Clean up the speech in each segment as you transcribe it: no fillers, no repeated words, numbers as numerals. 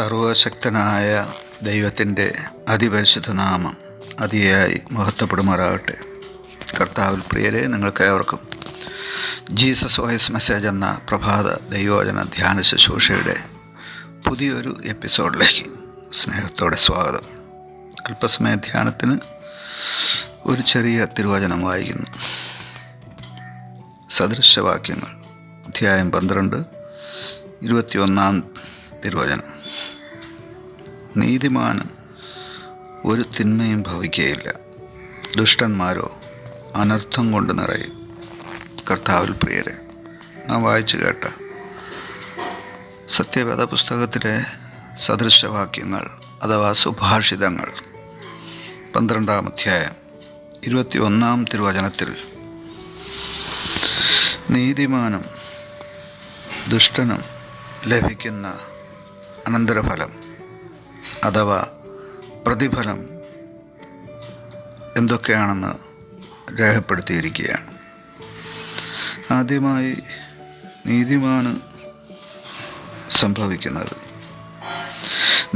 സർവശക്തനായ ദൈവത്തിൻ്റെ അതിപരിശുദ്ധ നാമം അതിയായി മഹത്വപ്പെടുമാറാകട്ടെ. കർത്താവിൽ പ്രിയരെ, നിങ്ങൾക്കേവർക്കും ജീസസ് വോയിസ് മെസ്സേജ് എന്ന പ്രഭാത ദൈവവചന ധ്യാന ശുശ്രൂഷയുടെ പുതിയൊരു എപ്പിസോഡിലേക്ക് സ്നേഹത്തോടെ സ്വാഗതം. അല്പസമയ ധ്യാനത്തിന് ഒരു ചെറിയ തിരുവചനം വായിക്കുന്നു. സദൃശവാക്യങ്ങൾ അധ്യായം 12, 21 തിരുവചനം. നീതിമാന് ഒരു തിന്മയും ഭവിക്കുകയില്ല, ദുഷ്ടന്മാരോ അനർത്ഥം കൊണ്ട് നിറയും. കർത്താവിൽ പ്രിയരെ, നാം വായിച്ചു കേട്ട സത്യവേദ പുസ്തകത്തിലെ സദൃശവാക്യങ്ങൾ അഥവാ സുഭാഷിതങ്ങൾ 12 അധ്യായം 21 തിരുവചനത്തിൽ നീതിമാനും ദുഷ്ടനും ലഭിക്കുന്ന അനന്തരഫലം അഥവാ പ്രതിഫലം എന്തൊക്കെയാണെന്ന് രേഖപ്പെടുത്തിയിരിക്കുകയാണ്. ആദ്യമായി നീതിമാന് സംഭവിക്കുന്നത്,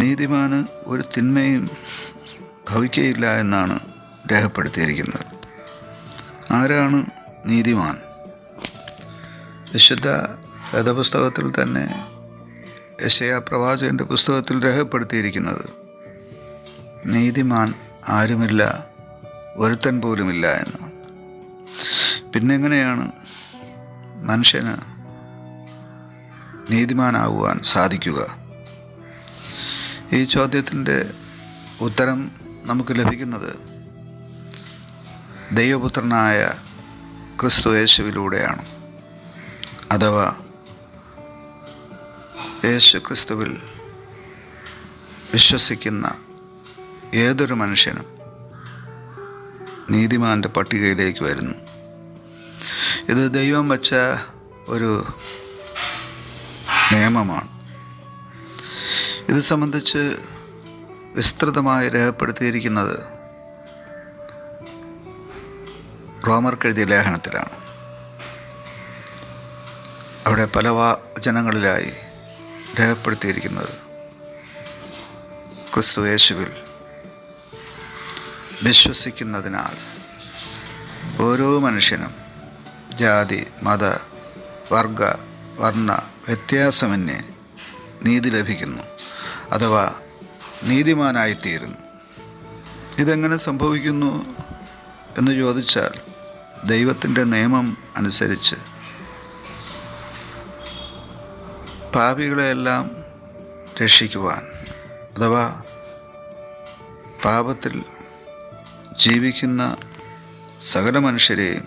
നീതിമാന് ഒരു തിന്മയും ഭവിക്കുകയില്ല എന്നാണ് രേഖപ്പെടുത്തിയിരിക്കുന്നത്. ആരാണ് നീതിമാൻ? വിശുദ്ധ വേദപുസ്തകത്തിൽ തന്നെ യെശയ്യാ പ്രവാചകൻ്റെ പുസ്തകത്തിൽ രേഖപ്പെടുത്തിയിരിക്കുന്നത് നീതിമാൻ ആരുമില്ല, ഒരുത്തൻ പോലുമില്ല എന്ന്. പിന്നെങ്ങനെയാണ് മനുഷ്യന് നീതിമാനാകുവാൻ സാധിക്കുക? ഈ ചോദ്യത്തിൻ്റെ ഉത്തരം നമുക്ക് ലഭിക്കുന്നത് ദൈവപുത്രനായ ക്രിസ്തു യേശുവിലൂടെയാണ്. അഥവാ യേശു ക്രിസ്തുവിൽ വിശ്വസിക്കുന്ന ഏതൊരു മനുഷ്യനും നീതിമാൻ്റെ പട്ടികയിലേക്ക് വരുന്നു. ഇത് ദൈവം വച്ച ഒരു നിയമമാണ്. ഇത് സംബന്ധിച്ച് വിസ്തൃതമായി രേഖപ്പെടുത്തിയിരിക്കുന്നത് റോമർക്കെഴുതിയ ലേഖനത്തിലാണ്. അവിടെ പല വചനങ്ങളിലായി രേഖപ്പെടുത്തിയിരിക്കുന്നത് ക്രിസ്തു യേശുവിൽ വിശ്വസിക്കുന്നതിനാൽ ഓരോ മനുഷ്യനും ജാതി, മത, വർഗ, വർണ്ണ വ്യത്യാസമന്യേ നീതി ലഭിക്കുന്നു, അഥവാ നീതിമാനായിത്തീരുന്നു. ഇതെങ്ങനെ സംഭവിക്കുന്നു എന്ന് ചോദിച്ചാൽ, ദൈവത്തിൻ്റെ നിയമം അനുസരിച്ച് പാപികളെയെല്ലാം രക്ഷിക്കുവാൻ, അഥവാ പാപത്തിൽ ജീവിക്കുന്ന സകല മനുഷ്യരെയും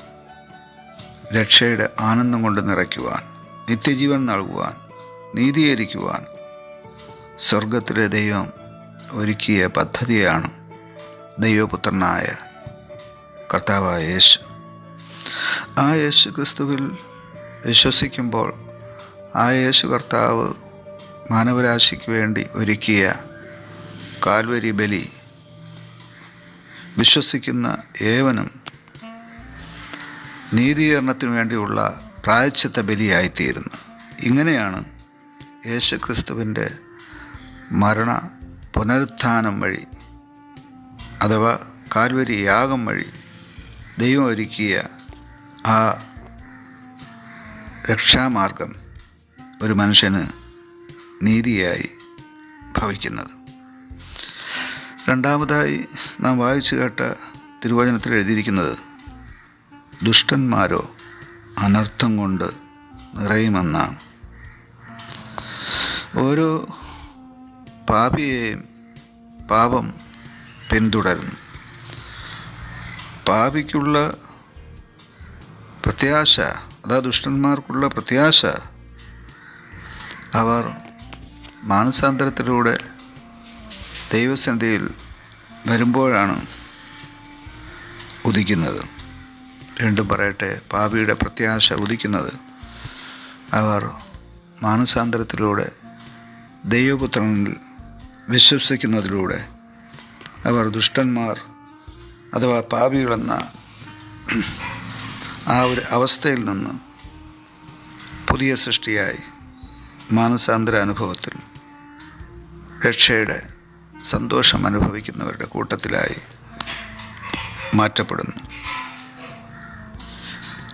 രക്ഷയുടെ ആനന്ദം കൊണ്ട് നിറയ്ക്കുവാൻ, നിത്യജീവൻ നൽകുവാൻ, നീതീകരിക്കുവാൻ സ്വർഗത്തിലെ ദൈവം ഒരുക്കിയ പദ്ധതിയാണ് ദൈവപുത്രനായ കർത്താവായ യേശു. ആ യേശു ക്രിസ്തുവിൽ വിശ്വസിക്കുമ്പോൾ ആ യേശു കർത്താവ് മാനവരാശിക്ക് വേണ്ടി ഒരുക്കിയ കാൽവരി ബലി വിശ്വസിക്കുന്ന ഏവനും നീതീകരണത്തിനു വേണ്ടിയുള്ള പ്രായശ്ചിത്ത ബലിയായിത്തീരുന്നു. ഇങ്ങനെയാണ് യേശു ക്രിസ്തുവിൻ്റെ മരണ പുനരുത്ഥാനം വഴി, അഥവാ കാൽവരി യാഗം വഴി ദൈവം ഒരുക്കിയ ആ രക്ഷാമാർഗം ഒരു മനുഷ്യന് നീതിയായി ഭവിക്കുന്നത്. രണ്ടാമതായി നാം വായിച്ചു കേട്ട തിരുവചനത്തിൽ എഴുതിയിരിക്കുന്നത്, ദുഷ്ടന്മാരോ അനർത്ഥം കൊണ്ട് നിറയുമെന്നാണ്. ഓരോ പാപിയെയും പാപം പിന്തുടരുന്നു. പാപിക്കുള്ള പ്രത്യാശ, അതാ ദുഷ്ടന്മാർക്കുള്ള പ്രത്യാശ, അവർ മാനസാന്തരത്തിലൂടെ ദൈവസന്നിധിയിൽ വരുമ്പോഴാണ് ഉദിക്കുന്നത്. വീണ്ടും പറയട്ടെ, പാപിയുടെ പ്രത്യാശ ഉദിക്കുന്നത് അവർ മാനസാന്തരത്തിലൂടെ ദൈവപുത്രനിൽ വിശ്വസിക്കുന്നതിലൂടെ അവർ ദുഷ്ടന്മാർ അഥവാ പാപികളെന്ന ആ ഒരു അവസ്ഥയിൽ നിന്ന് പുതിയ സൃഷ്ടിയായി മാനസാന്തര അനുഭവത്തിൽ രക്ഷയുടെ സന്തോഷം അനുഭവിക്കുന്നവരുടെ കൂട്ടത്തിലായി മാറ്റപ്പെടുന്നു.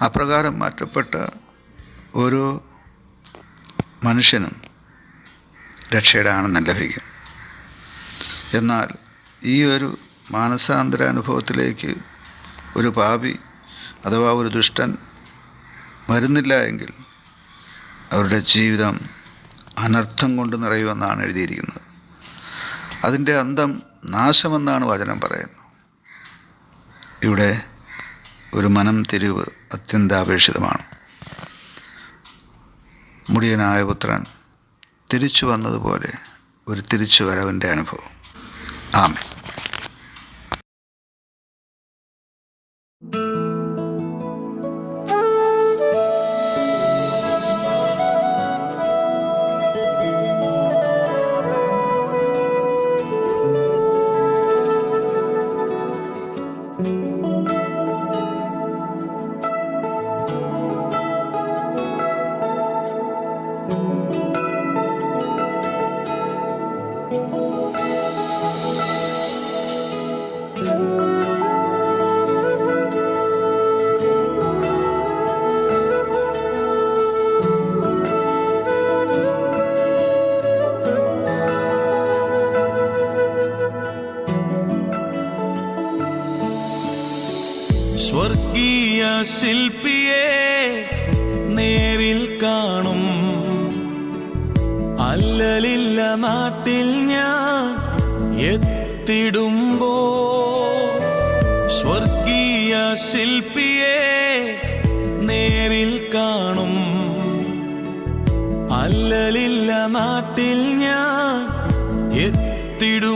അപ്രകാരം മാറ്റപ്പെട്ട ഓരോ മനുഷ്യനും രക്ഷയുടെ ആനന്ദം ലഭിക്കും. എന്നാൽ ഈ ഒരു മാനസാന്തര അനുഭവത്തിലേക്ക് ഒരു പാപി അഥവാ ഒരു ദുഷ്ടൻ വരുന്നില്ല എങ്കിൽ അവരുടെ ജീവിതം അനർത്ഥം കൊണ്ട് നിറയുമെന്നാണ് എഴുതിയിരിക്കുന്നത്. അതിൻ്റെ അന്തം നാശമെന്നാണ് വചനം പറയുന്നത്. ഇവിടെ ഒരു മനം തിരിവ് അത്യന്താപേക്ഷിതമാണ്. മുടിയനായ പുത്രൻ തിരിച്ചു വന്നതുപോലെ ഒരു തിരിച്ചു വരവിൻ്റെ അനുഭവം. ആമേൻ. സ്വർഗീയ ശില്പിയെ നേരിൽ കാണും, അല്ലലില്ല നാട്ടിൽ ഞാൻ എത്തിടുമ്പോ. സ്വർഗീയ ശില്പിയെ നേരിൽ കാണും, അല്ലലില്ല നാട്ടിൽ ഞാൻ എത്തിടും.